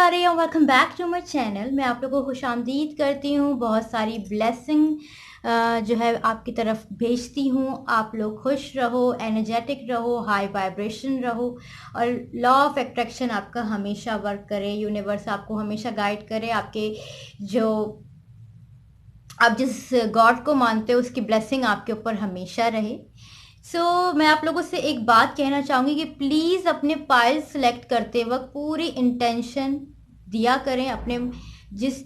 प्यारे, welcome back to my channel. मैं आप लोगों को खुशामदीद करती हूँ। बहुत सारी ब्लेसिंग जो है आपकी तरफ भेजती हूँ। आप लोग खुश रहो, एनर्जेटिक रहो, हाई वाइब्रेशन रहो और लॉ ऑफ अट्रैक्शन आपका हमेशा वर्क करे। यूनिवर्स आपको हमेशा गाइड करे। आपके जो आप जिस गॉड को मानते हो उसकी ब्लेसिंग आपके ऊपर हमेशा रहे। मैं आप लोगों से एक बात कहना चाहूँगी कि प्लीज़ अपने पाइल सेलेक्ट करते वक्त पूरी इंटेंशन दिया करें। अपने जिस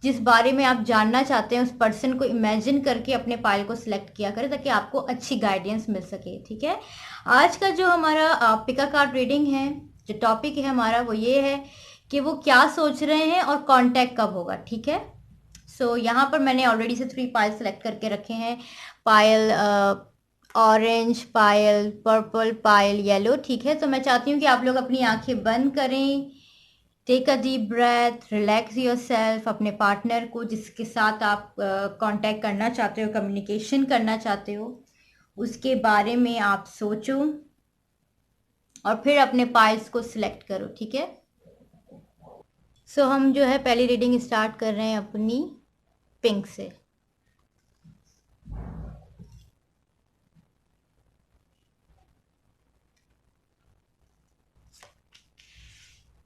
जिस बारे में आप जानना चाहते हैं उस पर्सन को इमेजिन करके अपने पाइल को सिलेक्ट किया करें ताकि आपको अच्छी गाइडेंस मिल सके। ठीक है, आज का जो हमारा पिका कार्ड रीडिंग है, जो टॉपिक है हमारा वो ये है कि वो क्या सोच रहे हैं और कॉन्टैक्ट कब होगा। ठीक है, यहाँ पर मैंने ऑलरेडी से 3 पाइल सेलेक्ट करके रखे हैं। पायल ऑरेंज, पायल पर्पल, पायल येलो। ठीक है, तो मैं चाहती हूँ कि आप लोग अपनी आंखें बंद करें, take a deep breath, relax yourself. अपने पार्टनर को जिसके साथ आप कांटेक्ट करना चाहते हो, कम्युनिकेशन करना चाहते हो, उसके बारे में आप सोचो और फिर अपने पाइल्स को सिलेक्ट करो। ठीक है, हम जो है पहली रीडिंग स्टार्ट कर रहे हैं अपनी पिंक से।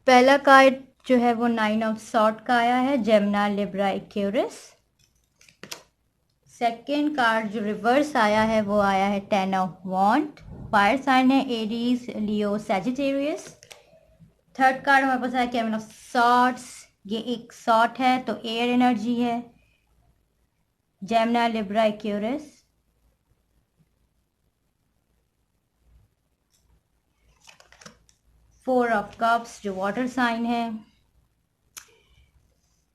पहला कार्ड जो है वो 9 ऑफ सॉर्ड का आया है, Gemini, Libra, Aquarius. Second card जो रिवर्स आया है वो आया है 10 ऑफ वॉन्ड, फायर साइन है, एरीज, लियो, सैजिटेरियस। थर्ड कार्ड हमारे पास आया क्वीन ऑफ सॉर्ड्स। ये एक सॉर्ड है तो एयर एनर्जी है, Gemini, Libra, Aquarius. Four of cups जो वाटर साइन है,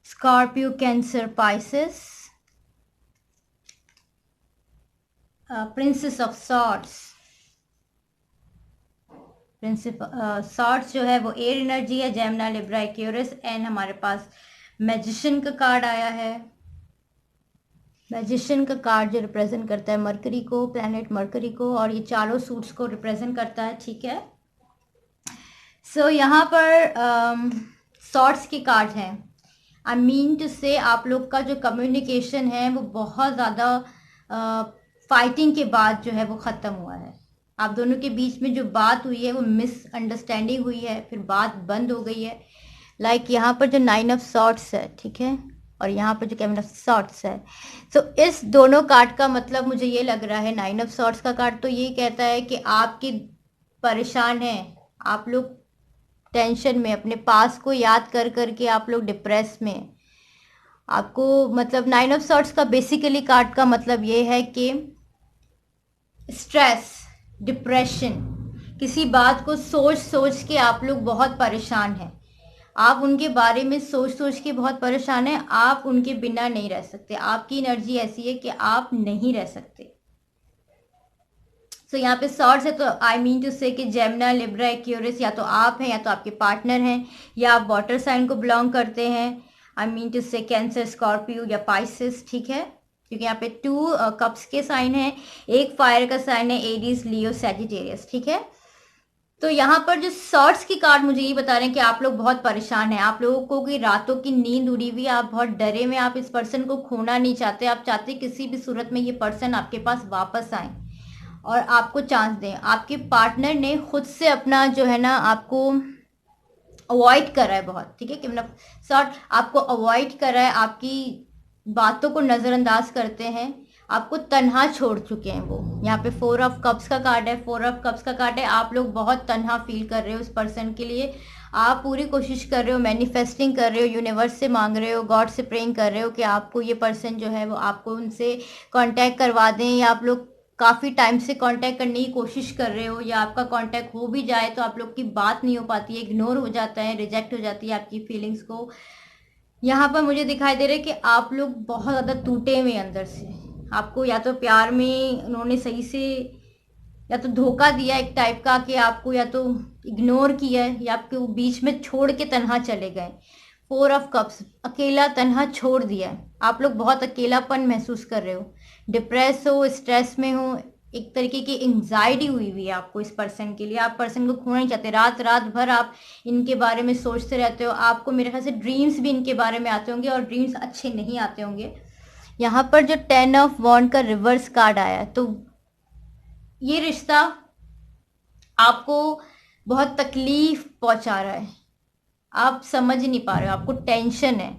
Scorpio, cancer, Pisces. Princess of swords, swords जो है वो एयर एनर्जी है, जेमिनी, लिब्रा, एक्वेरियस। एंड हमारे पास मैजिशियन का कार्ड आया है। मैजिशियन का कार्ड जो रिप्रेजेंट करता है मरकरी को, प्लैनेट मरकरी को, और ये चारों सूट्स को रिप्रेजेंट करता है। ठीक है, यहाँ पर सॉर्ड्स के कार्ड हैं। आई मीन टू से आप लोग का जो कम्युनिकेशन है वो बहुत ज़्यादा फाइटिंग के बाद जो है वो ख़त्म हुआ है। आप दोनों के बीच में जो बात हुई है वो मिसअंडरस्टैंडिंग हुई है, फिर बात बंद हो गई है। यहाँ पर जो 9 ऑफ सॉर्ड्स है, ठीक है, और यहाँ पर जो क्वीन ऑफ सॉर्ड्स है, इस दोनों कार्ड का मतलब मुझे ये लग रहा है, 9 ऑफ सॉर्ड्स का कार्ड तो ये कहता है कि आपकी परेशान हैं, आप लोग टेंशन में, अपने पास को याद कर करके आप लोग डिप्रेस में। आपको मतलब 9 ऑफ सॉर्ड्स का बेसिकली कार्ड का मतलब ये है कि स्ट्रेस, डिप्रेशन, किसी बात को सोच सोच के आप लोग बहुत परेशान हैं। आप उनके बारे में सोच सोच के बहुत परेशान हैं। आप उनके बिना नहीं रह सकते। आपकी एनर्जी ऐसी है कि आप नहीं रह सकते। यहाँ पे सॉर्ड्स है तो आई मीन टू से कि जेमिनी, लिब्रा, एक्वेरियस या तो आप हैं या तो आपके पार्टनर हैं, या आप वाटर साइन को बिलोंग करते हैं। आई मीन टू से कैंसर, स्कॉर्पियो या पाइसेस। ठीक है, क्योंकि यहाँ पे 2 कप्स के साइन है, एक फायर का साइन है, एरीज, लियो, सैजिटेरियस। ठीक है, यहाँ पर जो सॉर्ड्स की कार्ड मुझे ये बता रहे हैं कि आप लोग बहुत परेशान हैं। आप लोगों को की रातों की नींद उड़ी हुई, आप बहुत डरे में, आप इस पर्सन को खोना नहीं चाहते। आप चाहते किसी भी सूरत में ये पर्सन आपके पास वापस आए और आपको चांस दें। आपके पार्टनर ने खुद से अपना जो है ना आपको अवॉइड करा है बहुत। ठीक है, कि मतलब सॉर्ट आपको अवॉइड करा है, आपकी बातों को नज़रअंदाज करते हैं, आपको तन्हा छोड़ चुके हैं वो। यहाँ पे 4 ऑफ कप्स का कार्ड है। 4 ऑफ कप्स का कार्ड है, आप लोग बहुत तन्हा फील कर रहे हो उस पर्सन के लिए। आप पूरी कोशिश कर रहे हो, मैनिफेस्टिंग कर रहे हो, यूनिवर्स से मांग रहे हो, गॉड से प्रेइंग कर रहे हो कि आपको ये पर्सन जो है वो आपको उनसे कांटेक्ट करवा दें, या आप लोग काफ़ी टाइम से कांटेक्ट करने की कोशिश कर रहे हो, या आपका कांटेक्ट हो भी जाए तो आप लोग की बात नहीं हो पाती है, इग्नोर हो जाता है, रिजेक्ट हो जाती है आपकी फीलिंग्स को। यहाँ पर मुझे दिखाई दे रहा है कि आप लोग बहुत ज़्यादा टूटे हुए अंदर से। आपको या तो प्यार में उन्होंने सही से या तो धोखा दिया एक टाइप का, कि आपको या तो इग्नोर किया है या आपके बीच में छोड़ के तन्हा चले गए। 4 ऑफ कप्स, अकेला तन्हा छोड़ दिया है। आप लोग बहुत अकेलापन महसूस कर रहे हो, डिप्रेस हो, स्ट्रेस में हो, एक तरीके की एंग्जाइटी हुई हुई है आपको इस पर्सन के लिए। आप पर्सन को खोना नहीं चाहते, रात रात भर आप इनके बारे में सोचते रहते हो। आपको मेरे ख्याल से ड्रीम्स भी इनके बारे में आते होंगे और ड्रीम्स अच्छे नहीं आते होंगे। यहाँ पर जो 10 ऑफ वॉन्ड का रिवर्स कार्ड आया, तो ये रिश्ता आपको बहुत तकलीफ पहुंचा रहा है। आप समझ नहीं पा रहे हो, आपको टेंशन है,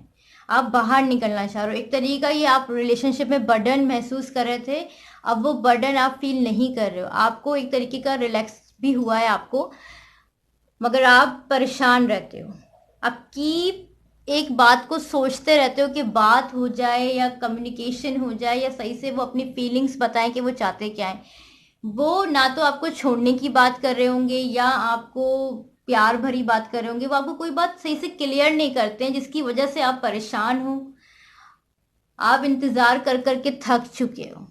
आप बाहर निकलना चाह रहे हो। एक तरीका ये आप रिलेशनशिप में बर्डन महसूस कर रहे थे, अब वो बर्डन आप फील नहीं कर रहे हो। आपको एक तरीके का रिलैक्स भी हुआ है आपको, मगर आप परेशान रहते हो। आपकी एक बात को सोचते रहते हो कि बात हो जाए या कम्युनिकेशन हो जाए या सही से वो अपनी फीलिंग्स बताएं कि वो चाहते क्या है। वो ना तो आपको छोड़ने की बात कर रहे होंगे या आपको प्यार भरी बात कर रहे होंगे, वो आपको कोई बात सही से क्लियर नहीं करते हैं, जिसकी वजह से आप परेशान हो। आप इंतज़ार कर कर के थक चुके हो,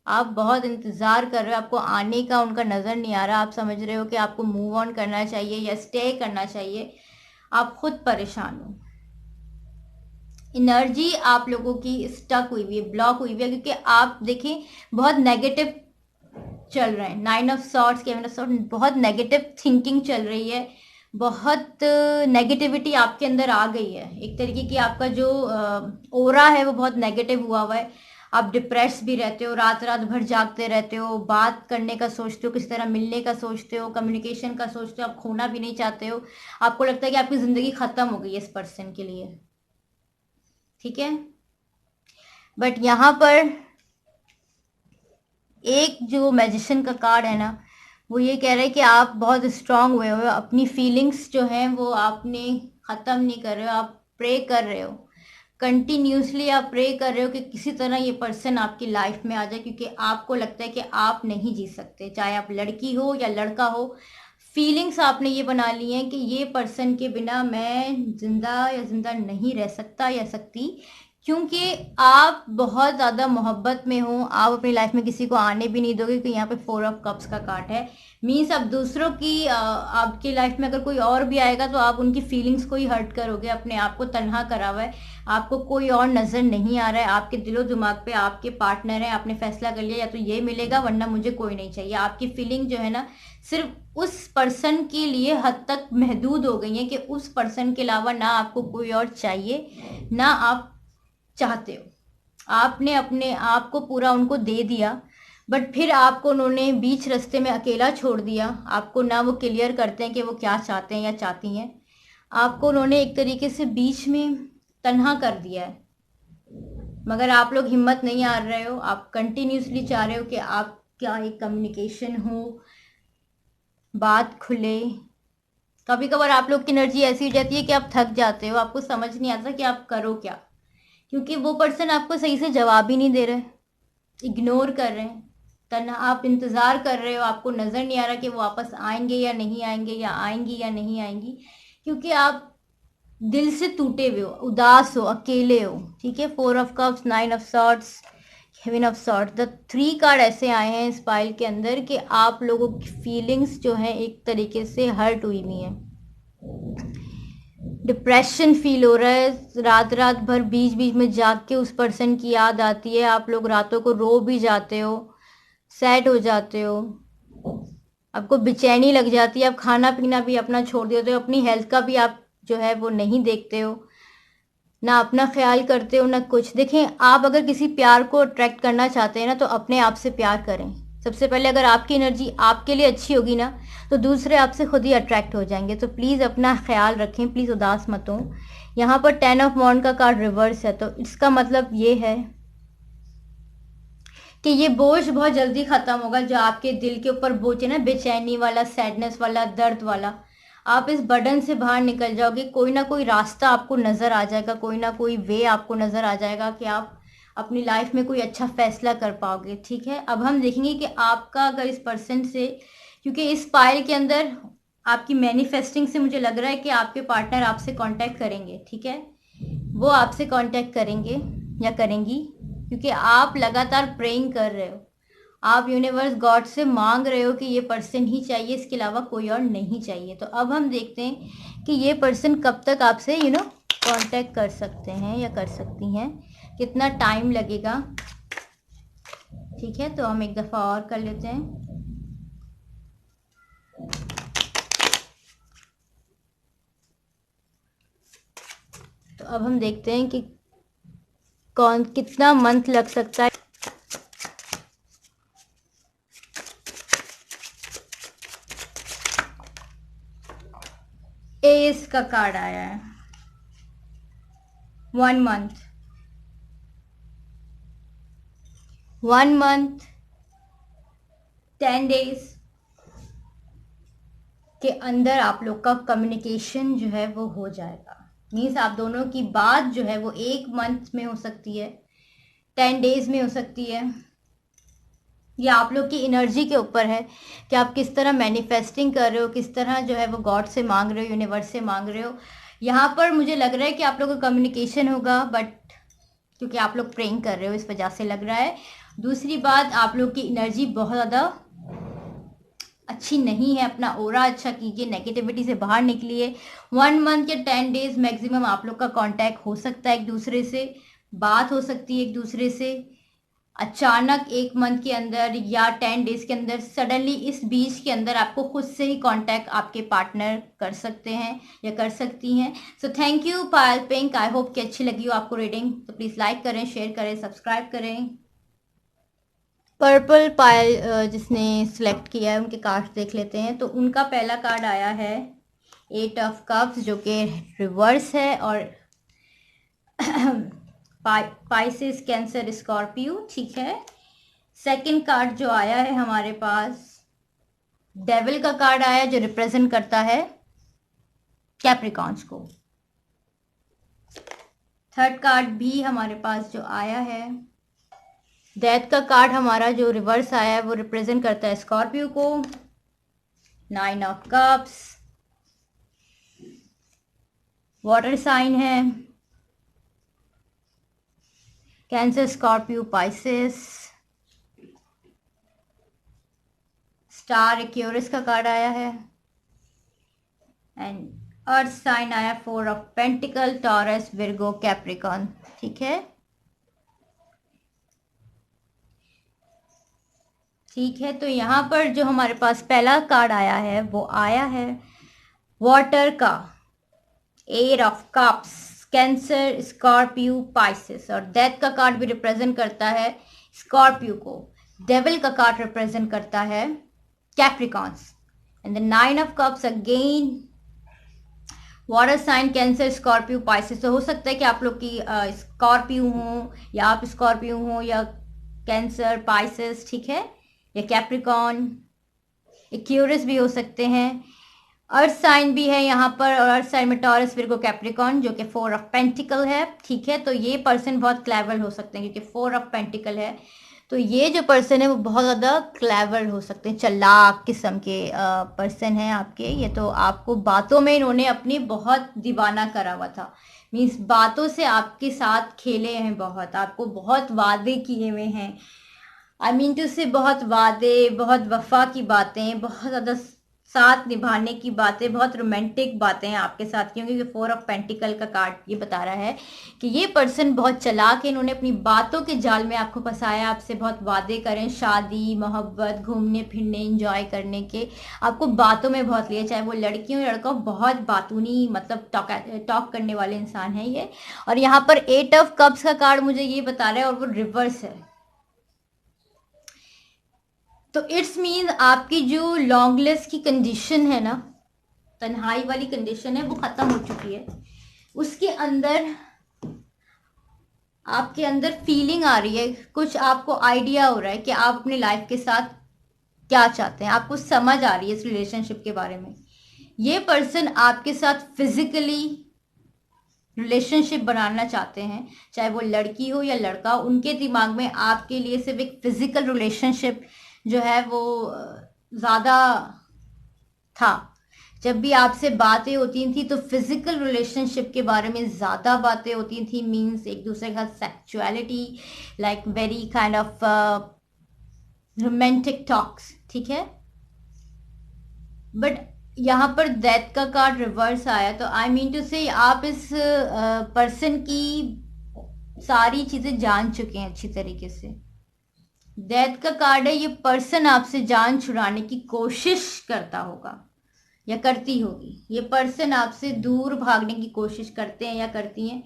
आप बहुत इंतज़ार कर रहे हो, आपको आने का उनका नज़र नहीं आ रहा। आप समझ रहे हो कि आपको मूव ऑन करना चाहिए या स्टे करना चाहिए, आप खुद परेशान हो। एनर्जी आप लोगों की स्टक हुई हुई है, ब्लॉक हुई हुई है, क्योंकि आप देखें बहुत नेगेटिव चल रहे हैं। 9 ऑफ सॉर्ट्स, 7 ऑफ सॉर्ट्स, बहुत नेगेटिव थिंकिंग चल रही है, बहुत नेगेटिविटी आपके अंदर आ गई है। एक तरीके की आपका जो ओरा है वो बहुत नेगेटिव हुआ हुआ है। आप डिप्रेस भी रहते हो, रात रात भर जागते रहते हो, बात करने का सोचते हो, किसी तरह मिलने का सोचते हो, कम्युनिकेशन का सोचते हो, आप खोना भी नहीं चाहते हो। आपको लगता है कि आपकी ज़िंदगी ख़त्म हो गई है इस पर्सन के लिए, ठीक है। बट यहाँ पर एक जो मैजिशियन का कार्ड है ना, वो ये कह रहा है कि आप बहुत स्ट्रांग हुए हो, अपनी फीलिंग्स जो हैं वो आपने ख़त्म नहीं कर रहे हो, आप प्रे कर रहे हो कंटिन्यूसली। आप प्रे कर रहे हो कि किसी तरह ये पर्सन आपकी लाइफ में आ जाए, क्योंकि आपको लगता है कि आप नहीं जी सकते, चाहे आप लड़की हो या लड़का हो। फीलिंग्स आपने ये बना ली हैं कि ये पर्सन के बिना मैं जिंदा नहीं रह सकता या सकती, क्योंकि आप बहुत ज़्यादा मोहब्बत में हो। आप अपनी लाइफ में किसी को आने भी नहीं दोगे, क्योंकि यहाँ पे 4 ऑफ कप्स का कार्ड है। मीन्स अब दूसरों की आपकी लाइफ में अगर कोई और भी आएगा तो आप उनकी फीलिंग्स को ही हर्ट करोगे, अपने आप को तन्हा करा हुआ है, आपको कोई और नज़र नहीं आ रहा है। आपके दिलो दिमाग पे आपके पार्टनर है, आपने फैसला कर लिया या तो ये मिलेगा वरना मुझे कोई नहीं चाहिए। आपकी फीलिंग जो है ना सिर्फ उस पर्सन के लिए हद तक महदूद हो गई है कि उस पर्सन के अलावा ना आपको कोई और चाहिए ना आप चाहते हो। आपने अपने आप को पूरा उनको दे दिया, बट फिर आपको उन्होंने बीच रास्ते में अकेला छोड़ दिया। आपको ना वो क्लियर करते हैं कि वो क्या चाहते हैं या चाहती हैं, आपको उन्होंने एक तरीके से बीच में तन्हा कर दिया है। मगर आप लोग हिम्मत नहीं हार रहे हो, आप कंटिन्यूसली चाह रहे हो कि आपका एक कम्युनिकेशन हो, बात खुले। कभी कभार आप लोग की एनर्जी ऐसी हो जाती है कि आप थक जाते हो, आपको समझ नहीं आता कि आप करो क्या, क्योंकि वो पर्सन आपको सही से जवाब ही नहीं दे रहे, इग्नोर कर रहे हैं। तन्हा आप इंतज़ार कर रहे हो, आपको नज़र नहीं आ रहा कि वो वापस आएंगे या नहीं आएंगे, या आएंगी या नहीं आएंगी, क्योंकि आप दिल से टूटे हुए हो, उदास हो, अकेले हो, ठीक है। 4 of cups, 9 of swords, 7 of swords, the 3 card ऐसे आए हैं इस पाइल के अंदर कि आप लोगों की फीलिंग्स जो हैं एक तरीके से हर्ट हुई हुई हैं। डिप्रेशन फील हो रहा है, रात रात भर बीच बीच में जाग के उस पर्सन की याद आती है। आप लोग रातों को रो भी जाते हो, सैड हो जाते हो, आपको बेचैनी लग जाती है, आप खाना पीना भी अपना छोड़ देते हो, अपनी हेल्थ का भी आप जो है वो नहीं देखते हो, ना अपना ख्याल करते हो ना कुछ। देखें, आप अगर किसी प्यार को अट्रैक्ट करना चाहते हैं ना तो अपने आप से प्यार करें। सबसे पहले अगर आपकी एनर्जी आपके लिए अच्छी होगी ना तो दूसरे आपसे खुद ही अट्रैक्ट हो जाएंगे। तो प्लीज़ अपना ख्याल रखें, प्लीज़ उदास मत हो। यहाँ पर 10 ऑफ वॉन्ड का कार्ड रिवर्स है, तो इसका मतलब ये है कि ये बोझ बहुत जल्दी ख़त्म होगा जो आपके दिल के ऊपर बोझ है ना, बेचैनी वाला, सैडनेस वाला, दर्द वाला। आप इस बर्डन से बाहर निकल जाओगे, कोई ना कोई रास्ता आपको नज़र आ जाएगा, कोई ना कोई वे आपको नज़र आ जाएगा कि आप अपनी लाइफ में कोई अच्छा फैसला कर पाओगे, ठीक है। अब हम देखेंगे कि आपका अगर इस पर्सन से, क्योंकि इस पाइल के अंदर आपकी मैनिफेस्टिंग से मुझे लग रहा है कि आपके पार्टनर आपसे कांटेक्ट करेंगे, ठीक है। वो आपसे कांटेक्ट करेंगे या करेंगी, क्योंकि आप लगातार प्रेइंग कर रहे हो, आप यूनिवर्स गॉड से मांग रहे हो कि ये पर्सन ही चाहिए, इसके अलावा कोई और नहीं चाहिए। तो अब हम देखते हैं कि ये पर्सन कब तक आपसे कांटेक्ट कर सकते हैं या कर सकती हैं, कितना टाइम लगेगा, ठीक है, तो हम एक दफ़ा और कर लेते हैं। तो अब हम देखते हैं कि कितना मंथ लग सकता है। एस का कार्ड आया है, 1 मंथ, 10 डेज के अंदर आप लोग का कम्युनिकेशन जो है वो हो जाएगा। मीन्स आप दोनों की बात जो है वो 1 मंथ में हो सकती है, 10 डेज में हो सकती है। ये आप लोग की एनर्जी के ऊपर है कि आप किस तरह मैनिफेस्टिंग कर रहे हो, किस तरह जो है वो गॉड से मांग रहे हो, यूनिवर्स से मांग रहे हो। यहाँ पर मुझे लग रहा है कि आप लोग का कम्युनिकेशन होगा, बट क्योंकि आप लोग प्रेइंग कर रहे हो इस वजह से लग रहा है। दूसरी बात, आप लोग की एनर्जी बहुत ज़्यादा अच्छी नहीं है। अपना ओरा अच्छा कीजिए, नेगेटिविटी से बाहर निकलिए। 1 मंथ या 10 डेज मैक्सिमम आप लोग का कांटेक्ट हो सकता है, एक दूसरे से बात हो सकती है एक दूसरे से। अचानक 1 मंथ के अंदर या 10 डेज के अंदर सडनली इस बीच के अंदर आपको खुद से ही कांटेक्ट आपके पार्टनर कर सकते हैं या कर सकती हैं। So thank you Payal pink, I hope कि अच्छी लगी हो आपको रीडिंग। तो प्लीज़ लाइक करें, शेयर करें, सब्सक्राइब करें। पर्पल पायल जिसने सिलेक्ट किया है उनके कार्ड देख लेते हैं। तो उनका पहला कार्ड आया है 8 ऑफ कप्स जो कि रिवर्स है, और पाइसेस, कैंसर, स्कॉर्पियो, ठीक है। सेकंड कार्ड जो आया है हमारे पास, डेविल का कार्ड आया जो रिप्रेजेंट करता है कैप्रिकॉन्स को। थर्ड कार्ड भी हमारे पास जो आया है, डेथ का कार्ड हमारा जो रिवर्स आया है वो रिप्रेजेंट करता है स्कॉर्पियो को। 9 ऑफ कप्स, वाटर साइन है, कैंसर, स्कॉर्पियो, पाइसेस। स्टार एक्यूरिस का कार्ड आया है, एंड अर्थ साइन आया 4 of pentacle, taurus, Virgo, Capricorn, ठीक है। ठीक है, तो यहाँ पर जो हमारे पास पहला कार्ड आया है वो आया है वाटर का, 8 of cups, cancer, Scorpio, Pisces. और डेथ का कार्ड भी रिप्रेजेंट करता है स्कॉर्पियो को। डेविल का कार्ड रिप्रेजेंट करता है Capricorns, and the 9 of cups again water sign, Cancer, Scorpio, Pisces. तो हो सकता है कि आप लोग की स्कॉर्पियो हो, या आप स्कॉर्पियो हो, या कैंसर, पाइसेस, ठीक है, या कैप्रिकॉन, एक्यूरिस भी हो सकते हैं। अर्थ साइन भी है यहाँ पर, और अर्थ साइन में टॉरस, विर्गो, कैप्रिकॉन जो कि 4 ऑफ पेंटिकल है, ठीक है। तो ये पर्सन बहुत क्लेवर हो सकते हैं क्योंकि 4 ऑफ पेंटिकल है। तो ये जो पर्सन है वो बहुत ज़्यादा क्लेवर हो सकते हैं, चालाक किस्म के पर्सन हैं आपके। ये तो आपको बातों में इन्होंने अपनी बहुत दीवाना करा हुआ था। मीन्स बातों से आपके साथ खेले हैं, बहुत आपको बहुत वादे किए हुए हैं। आई मीन टू से बहुत वादे, बहुत वफा की बातें, बहुत ज़्यादा साथ निभाने की बातें, बहुत रोमांटिक बातें हैं आपके साथ, क्योंकि 4 ऑफ पेंटिकल का कार्ड ये बता रहा है कि ये पर्सन बहुत चालाक है। इन्होंने अपनी बातों के जाल में आपको फंसाया, आपसे बहुत वादे करें, शादी, मोहब्बत, घूमने फिरने, एंजॉय करने के, आपको बातों में बहुत लिया। चाहे वो लड़की हो लड़का हो, बहुत बातूनी, मतलब टॉक करने वाले इंसान है ये। और यहाँ पर 8 ऑफ कप्स का कार्ड मुझे ये बता रहा है, और वो रिवर्स है। तो इट्स मीन आपकी जो लॉन्गलेस की कंडीशन है ना, तन्हाई वाली कंडीशन है, वो ख़त्म हो चुकी है। उसके अंदर आपके अंदर फीलिंग आ रही है, कुछ आपको आइडिया हो रहा है कि आप अपनी लाइफ के साथ क्या चाहते हैं, आपको समझ आ रही है इस रिलेशनशिप के बारे में। ये पर्सन आपके साथ फिजिकली रिलेशनशिप बनाना चाहते हैं, चाहे वो लड़की हो या लड़का हो। उनके दिमाग में आपके लिए सिर्फ एक फिजिकल रिलेशनशिप जो है वो ज़्यादा था। जब भी आपसे बातें होती थी तो फिजिकल रिलेशनशिप के बारे में ज़्यादा बातें होती थी। मीन्स एक दूसरे का sexuality, like very kind of romantic talks, ठीक है। बट यहाँ पर डेथ का कार्ड रिवर्स आया, तो आई मीन टू से आप इस पर्सन की सारी चीज़ें जान चुके हैं अच्छी तरीके से। डेथ का कार्ड है, ये पर्सन आपसे जान छुड़ाने की कोशिश करता होगा या करती होगी। ये पर्सन आपसे दूर भागने की कोशिश करते हैं या करती हैं।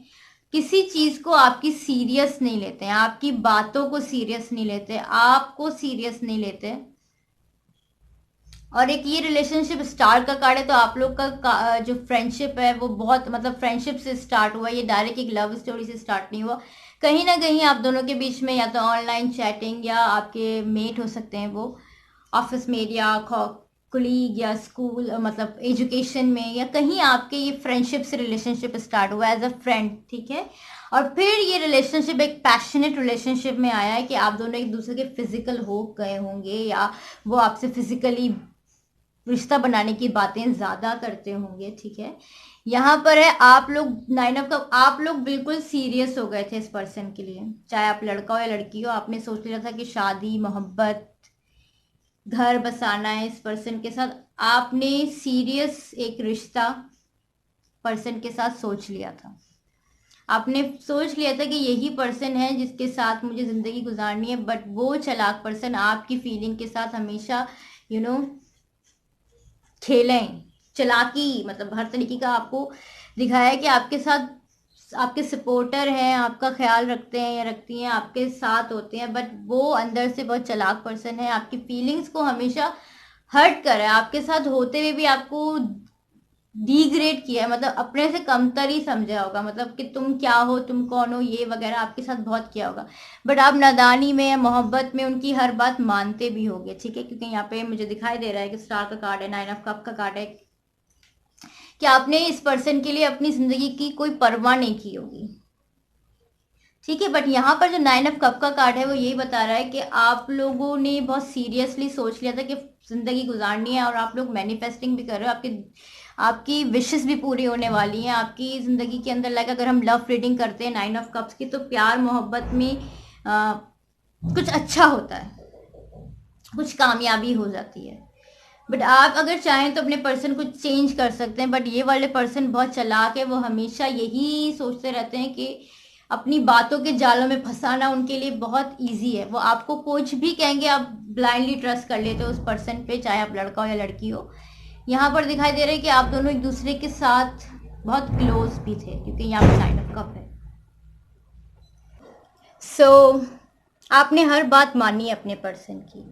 किसी चीज को आपकी सीरियस नहीं लेते हैं, आपकी बातों को सीरियस नहीं लेते, आपको सीरियस नहीं लेते। और एक ये रिलेशनशिप स्टार का कार्ड है, तो आप लोग का जो फ्रेंडशिप है वो बहुत मतलब फ्रेंडशिप से स्टार्ट हुआ, ये डायरेक्ट एक लव स्टोरी से स्टार्ट नहीं हुआ। कहीं ना कहीं आप दोनों के बीच में या तो ऑनलाइन चैटिंग या आपके मेट हो सकते हैं वो, ऑफिस मेट या कुलीग या स्कूल मतलब एजुकेशन में, या कहीं आपके ये फ्रेंडशिप से रिलेशनशिप स्टार्ट हुआ एज अ फ्रेंड, ठीक है। और फिर ये रिलेशनशिप एक पैशनेट रिलेशनशिप में आया है कि आप दोनों एक दूसरे के फिजिकल हो गए होंगे या वो आपसे फिजिकली रिश्ता बनाने की बातें ज्यादा करते होंगे, ठीक है। यहाँ पर है आप लोग 9 ऑफ कप, आप लोग बिल्कुल सीरियस हो गए थे इस पर्सन के लिए, चाहे आप लड़का हो या लड़की हो। आपने सोच लिया था कि शादी, मोहब्बत, घर बसाना है इस पर्सन के साथ। आपने सीरियस एक रिश्ता पर्सन के साथ सोच लिया था। आपने सोच लिया था कि यही पर्सन है जिसके साथ मुझे जिंदगी गुजारनी है। बट वो चालाक पर्सन आपकी फीलिंग के साथ हमेशा यू नो खेलें, चालाकी मतलब हर तरीके का आपको दिखाया है कि आपके साथ आपके सपोर्टर हैं, आपका ख्याल रखते हैं या रखती हैं, आपके साथ होते हैं। बट वो अंदर से बहुत चालाक पर्सन है, आपकी फीलिंग्स को हमेशा हर्ट कर रहा है। आपके साथ होते हुए भी आपको डिग्रेड किया है, मतलब अपने से कमतर ही समझा होगा, मतलब कि तुम क्या हो, तुम कौन हो, ये वगैरह आपके साथ बहुत किया होगा। बट आप नादानी में या मोहब्बत में उनकी हर बात मानते भी होगे, ठीक है। क्योंकि यहाँ पे मुझे दिखाई दे रहा है कि स्टार का कार्ड है, 9 ऑफ कप का कार्ड है, कि आपने इस पर्सन के लिए अपनी जिंदगी की कोई परवाह नहीं की होगी, ठीक है। बट यहाँ पर जो 9 ऑफ कप का कार्ड है वो यही बता रहा है कि आप लोगों ने बहुत सीरियसली सोच लिया था कि जिंदगी गुजारनी है, और आप लोग मैनिफेस्टिंग भी कर रहे हो। आपकी विशेस भी पूरी होने वाली हैं आपकी जिंदगी के अंदर। लाइक अगर हम लव रीडिंग करते हैं 9 ऑफ कप्स की, तो प्यार मोहब्बत में कुछ अच्छा होता है, कुछ कामयाबी हो जाती है। बट आप अगर चाहें तो अपने पर्सन को चेंज कर सकते हैं। बट ये वाले पर्सन बहुत चालाक है, वो हमेशा यही सोचते रहते हैं कि अपनी बातों के जालों में फंसाना उनके लिए बहुत इजी है। वो आपको कुछ भी कहेंगे, आप ब्लाइंडली ट्रस्ट कर लेते हो उस पर्सन पे, चाहे आप लड़का हो या लड़की हो। यहाँ पर दिखाई दे रहा है कि आप दोनों एक दूसरे के साथ बहुत क्लोज भी थे, क्योंकि यहाँ पर 9 ऑफ कप है। सो आपने हर बात मानी है अपने पर्सन की।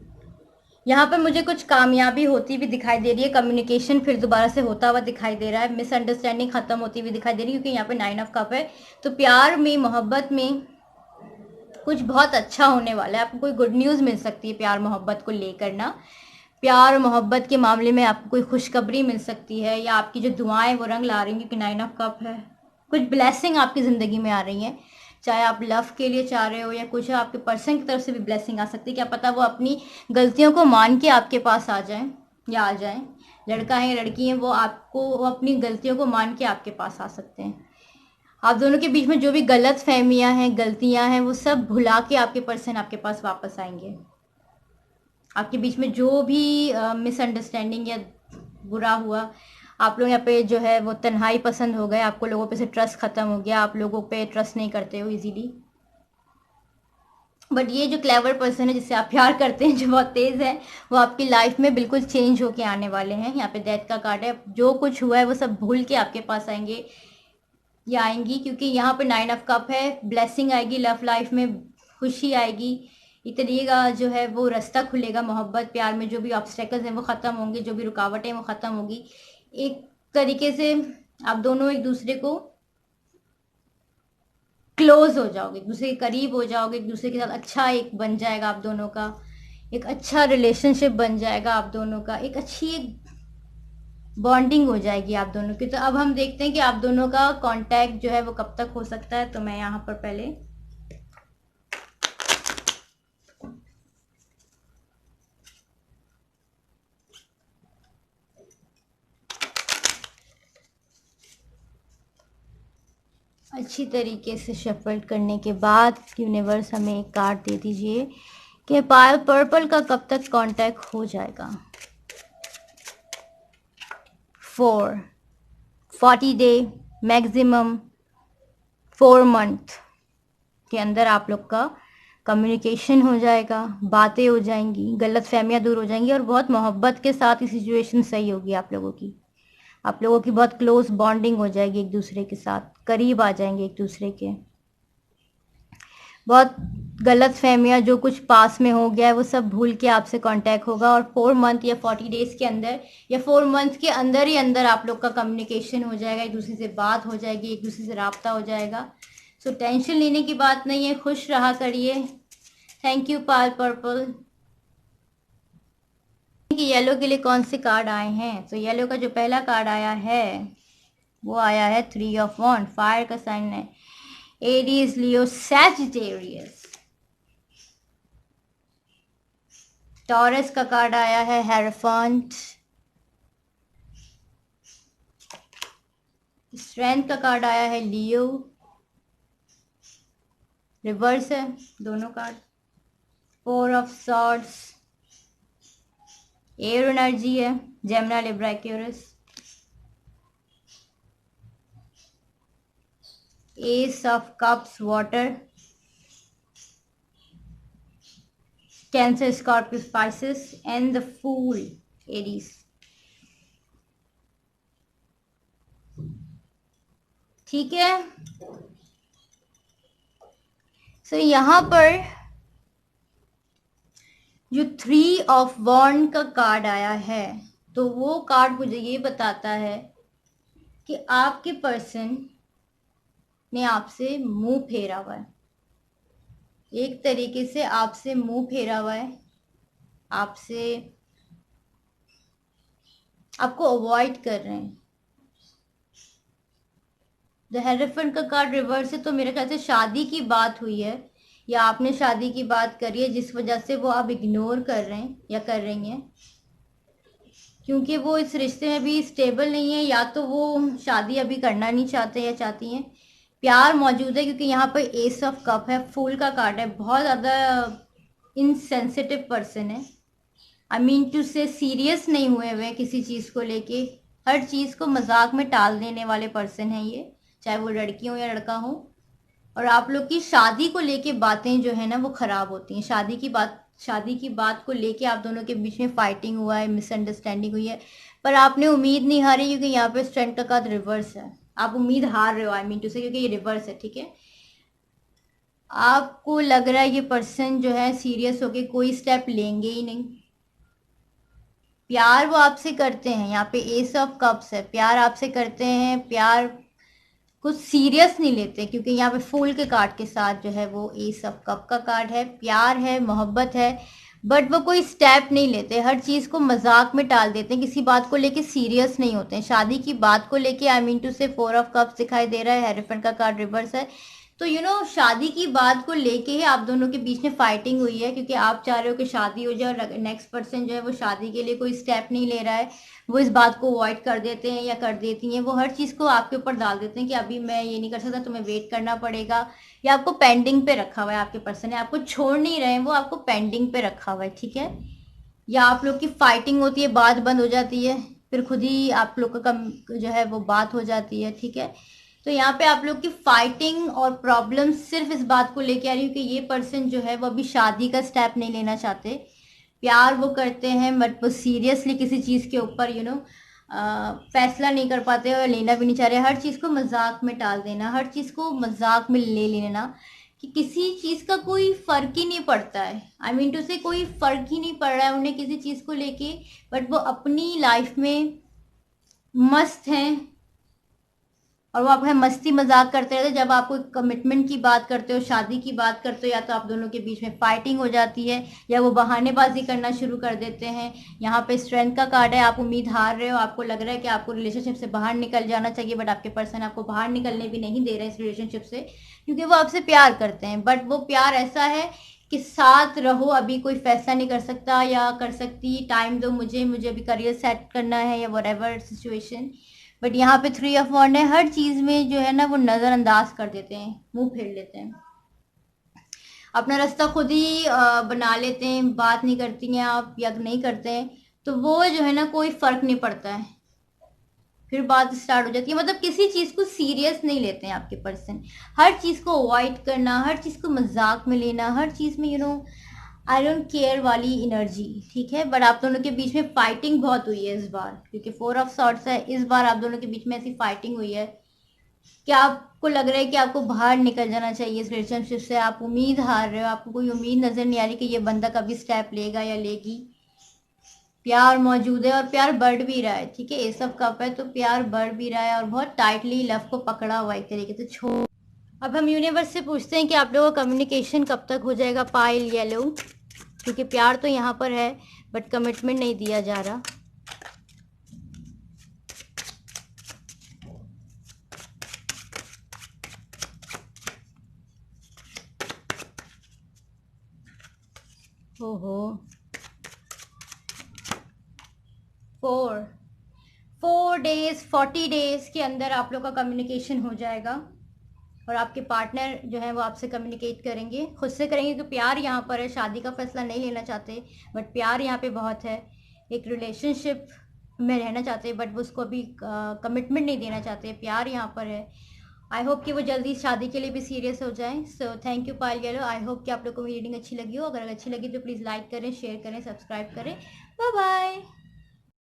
यहाँ पर मुझे कुछ कामयाबी होती भी दिखाई दे रही है, कम्युनिकेशन फिर दोबारा से होता हुआ दिखाई दे रहा है, मिसअंडरस्टैंडिंग खत्म होती हुई दिखाई दे रही है, क्योंकि यहाँ पे 9 ऑफ कप है। तो प्यार में, मोहब्बत में कुछ बहुत अच्छा होने वाला है, आपको कोई गुड न्यूज़ मिल सकती है प्यार मोहब्बत को लेकर ना। प्यार और मोहब्बत के मामले में आपको कोई खुशखबरी मिल सकती है, या आपकी जो दुआएं वो रंग ला रही हैं, क्योंकि 9 ऑफ कप है। कुछ ब्लेसिंग आपकी ज़िंदगी में आ रही हैं, चाहे आप लव के लिए चाह रहे हो या कुछ आपके पर्सन की तरफ से भी ब्लेसिंग आ सकती है। क्या पता वो अपनी गलतियों को मान के आपके पास आ जाएं या आ जाएं। लड़का है या लड़की है, वो अपनी गलतियों को मान के आपके पास आ सकते हैं। आप दोनों के बीच में जो भी गलत फहमियाँ हैं, गलतियाँ हैं, वो सब भुला के आपके पर्सन आपके पास वापस आएंगे। आपके बीच में जो भी मिसअंडरस्टैंडिंग या बुरा हुआ, आप लोग यहाँ पे जो है वो तन्हाई पसंद हो गए, आपको लोगों पे से ट्रस्ट खत्म हो गया, आप लोगों पे ट्रस्ट नहीं करते हो इजीली। बट ये जो क्लेवर पर्सन है जिससे आप प्यार करते हैं, जो बहुत तेज़ है, वो आपकी लाइफ में बिल्कुल चेंज होके आने वाले हैं। यहाँ पे डेथ का कार्ड है, जो कुछ हुआ है वो सब भूल के आपके पास आएंगे या आएंगी, क्योंकि यहाँ पे 9 ऑफ कप है। ब्लेसिंग आएगी लव लाइफ में, खुशी आएगी, एक तरीके का जो है वो रास्ता खुलेगा। मोहब्बत प्यार में जो भी ऑब्स्टेकल्स हैं वो ख़त्म होंगे, जो भी रुकावटें वो ख़त्म होगी। एक तरीके से आप दोनों एक दूसरे को क्लोज हो जाओगे, एक दूसरे के करीब हो जाओगे, एक दूसरे के साथ अच्छा एक बन जाएगा आप दोनों का, एक अच्छा रिलेशनशिप बन जाएगा आप दोनों का, एक अच्छी एक बॉन्डिंग हो जाएगी आप दोनों की। तो अब हम देखते हैं कि आप दोनों का कांटेक्ट जो है वो कब तक हो सकता है। तो मैं यहाँ पर पहले अच्छी तरीके से शफल करने के बाद यूनिवर्स हमें एक कार्ड दे दीजिए कि पर्पल का कब तक कांटेक्ट हो जाएगा। 40 डे मैक्सिमम 4 मंथ के अंदर आप लोग का कम्युनिकेशन हो जाएगा, बातें हो जाएंगी, गलतफहमियां दूर हो जाएंगी और बहुत मोहब्बत के साथ ये सिचुएशन सही होगी आप लोगों की। आप लोगों की बहुत क्लोज बॉन्डिंग हो जाएगी, एक दूसरे के साथ करीब आ जाएंगे एक दूसरे के। बहुत गलत फहमियाँ जो कुछ पास में हो गया है वो सब भूल के आपसे कांटेक्ट होगा और 4 मंथ या 40 डेज के अंदर या 4 मंथ के अंदर ही अंदर आप लोग का कम्युनिकेशन हो जाएगा, एक दूसरे से बात हो जाएगी, एक दूसरे से राब्ता हो जाएगा। सो टेंशन लेने की बात नहीं है, खुश रहा करिए। Thank you Pal purple. कि येलो के लिए कौन से कार्ड आए हैं, तो येलो का जो पहला कार्ड आया है वो आया है 3 ऑफ वॉन्ड, फायर का साइन है, एरीज, लियो, सैजिटेरियस। टॉरस का कार्ड आया है हेरोफेंट। स्ट्रेंथ का कार्ड आया है लियो, रिवर्स है दोनों card. 4 of swords, air energy है, Gemini, Libra, Aquarius. Ace of cups, water, Cancer, Scorpio, Pisces and the fool, Aries. ठीक है, सो यहाँ पर जो 3 ऑफ वॉन्ड का कार्ड आया है तो वो कार्ड मुझे ये बताता है कि आपके पर्सन ने आपसे मुंह फेरा हुआ है, एक तरीके से आपसे मुंह फेरा हुआ है, आपसे आपको अवॉइड कर रहे हैं। द हेरोफेंट का कार्ड रिवर्स है, तो मेरे ख्याल से शादी की बात हुई है या आपने शादी की बात करी है जिस वजह से वो आप इग्नोर कर रहे हैं या कर रही हैं, क्योंकि वो इस रिश्ते में भी स्टेबल नहीं है, या तो वो शादी अभी करना नहीं चाहते या चाहती हैं। प्यार मौजूद है क्योंकि यहाँ पर एस ऑफ कप है, फूल का कार्ड है, बहुत ज़्यादा इनसेंसिटिव पर्सन है। आई मीन टू से सीरियस नहीं हुए हुए किसी चीज़ को लेके, हर चीज़ को मजाक में टाल देने वाले पर्सन हैं ये, चाहे वो लड़की हो या लड़का हो। और आप लोग की शादी को लेके बातें जो है ना वो खराब होती हैं, शादी की बात को लेके आप दोनों के बीच में फाइटिंग हुआ है, मिसअंडरस्टैंडिंग हुई है, पर आपने उम्मीद नहीं हारी क्योंकि यहाँ पे स्ट्रेंथ का कार्ड रिवर्स है। आप उम्मीद हार रहे हो, आई मीन टू से, क्योंकि ये रिवर्स है। ठीक है, आपको लग रहा है ये पर्सन जो है सीरियस होके कोई स्टेप लेंगे ही नहीं। प्यार वो आपसे करते हैं, यहाँ पे एस ऑफ कप्स है, प्यार आपसे करते हैं, प्यार कुछ सीरियस नहीं लेते क्योंकि यहाँ पे फूल के कार्ड के साथ जो है वो एस ऑफ कप का कार्ड है, प्यार है, मोहब्बत है, बट वो कोई स्टेप नहीं लेते, हर चीज़ को मजाक में टाल देते हैं, किसी बात को लेके सीरियस नहीं होते हैं। शादी की बात को लेके आई मीन टू से 4 ऑफ कप्स दिखाई दे रहा है, हेरोफेंट का कार्ड रिवर्स है। तो शादी की बात को लेके ही आप दोनों के बीच में फाइटिंग हुई है क्योंकि आप चाह रहे हो कि शादी हो जाए और नेक्स्ट पर्सन जो है वो शादी के लिए कोई स्टेप नहीं ले रहा है, वो इस बात को अवॉइड कर देते हैं या कर देती हैं, वो हर चीज़ को आपके ऊपर डाल देते हैं कि अभी मैं ये नहीं कर सकता, तुम्हें वेट करना पड़ेगा, या आपको पेंडिंग पे रखा हुआ है। आपके पर्सन है, आपको छोड़ नहीं रहे हैं, वो आपको पेंडिंग पे रखा हुआ है। ठीक है, या आप लोग की फाइटिंग होती है, बात बंद हो जाती है, फिर खुद ही आप लोग का कम जो है वो बात हो जाती है। ठीक है, तो यहाँ पे आप लोग की फाइटिंग और प्रॉब्लम सिर्फ इस बात को लेके आ रही है कि ये पर्सन जो है वो अभी शादी का स्टेप नहीं लेना चाहते, प्यार वो करते हैं बट वो सीरियसली किसी चीज़ के ऊपर फैसला नहीं कर पाते और लेना भी नहीं चाह रहे, हर चीज़ को मजाक में टाल देना, हर चीज़ को मजाक में ले लेना कि किसी चीज़ का कोई फ़र्क ही नहीं पड़ता है। आई मीन टू से कोई फ़र्क ही नहीं पड़ रहा है उन्हें किसी चीज़ को लेके, बट वो अपनी लाइफ में मस्त हैं और वो आपका मस्ती मजाक करते रहते। जब आप कोई कमिटमेंट की बात करते हो, शादी की बात करते हो, या तो आप दोनों के बीच में फाइटिंग हो जाती है या वो बहानेबाजी करना शुरू कर देते हैं। यहाँ पे स्ट्रेंथ का कार्ड है, आप उम्मीद हार रहे हो, आपको लग रहा है कि आपको रिलेशनशिप से बाहर निकल जाना चाहिए, बट आपके पर्सन आपको बाहर निकलने भी नहीं दे रहे इस रिलेशनशिप से क्योंकि वो आपसे प्यार करते हैं, बट वो प्यार ऐसा है कि साथ रहो, अभी कोई फैसला नहीं कर सकता या कर सकती, टाइम दो मुझे अभी करियर सेट करना है या व्हाटएवर सिचुएशन। बट यहाँ पे 3 ऑफ वॉन्ड है, हर चीज़ में जो है ना वो नज़रअंदाज कर देते हैं, मुंह फेर लेते हैं, अपना रास्ता खुद ही बना लेते हैं, बात नहीं करती हैं आप या नहीं करते हैं, तो वो जो है ना कोई फ़र्क नहीं पड़ता है। फिर बात स्टार्ट हो जाती है। मतलब किसी चीज़ को सीरियस नहीं लेते हैं आपके पर्सन। हर चीज़ को अवॉइड करना, हर चीज़ को मजाक में लेना, हर चीज़ में आई डोंट केयर वाली एनर्जी, ठीक है। बट आप दोनों के बीच में फाइटिंग बहुत हुई है इस बार, क्योंकि 4 ऑफ सॉर्ड्स है। इस बार आप दोनों के बीच में ऐसी फाइटिंग हुई है कि आपको लग रहा है कि आपको बाहर निकल जाना चाहिए इस रिलेशनशिप से। आप उम्मीद हार रहे हो, आपको कोई उम्मीद नजर नहीं आ रही कि ये बंदा कभी स्टेप लेगा या लेगी। प्यार मौजूद है और प्यार बढ़ भी रहा है, ठीक है। ये सब कप है तो प्यार बढ़ भी रहा है और बहुत टाइटली लव को पकड़ा हुआ एक तरीके से। छोड़, अब हम यूनिवर्स से पूछते हैं कि आप लोगों का कम्युनिकेशन कब तक हो जाएगा। पाइल येलो, क्योंकि प्यार तो यहाँ पर है बट कमिटमेंट नहीं दिया जा रहा। ओहो, 4 डेज 40 डेज के अंदर आप लोग का कम्युनिकेशन हो जाएगा और आपके पार्टनर जो है वो आपसे कम्युनिकेट करेंगे, खुद से करेंगे। क्योंकि प्यार यहाँ पर है, शादी का फैसला नहीं लेना चाहते बट प्यार यहाँ पे बहुत है। एक रिलेशनशिप में रहना चाहते हैं बट वो उसको अभी कमिटमेंट नहीं देना चाहते। प्यार यहाँ पर है। आई होप कि वो जल्दी शादी के लिए भी सीरियस हो जाएं। So thank you Payal yellow. I hope कि आप लोग को मेरी रीडिंग अच्छी लगी हो। अगर अच्छी लगी तो प्लीज़ लाइक करें, शेयर करें, सब्सक्राइब करें। Bye bye.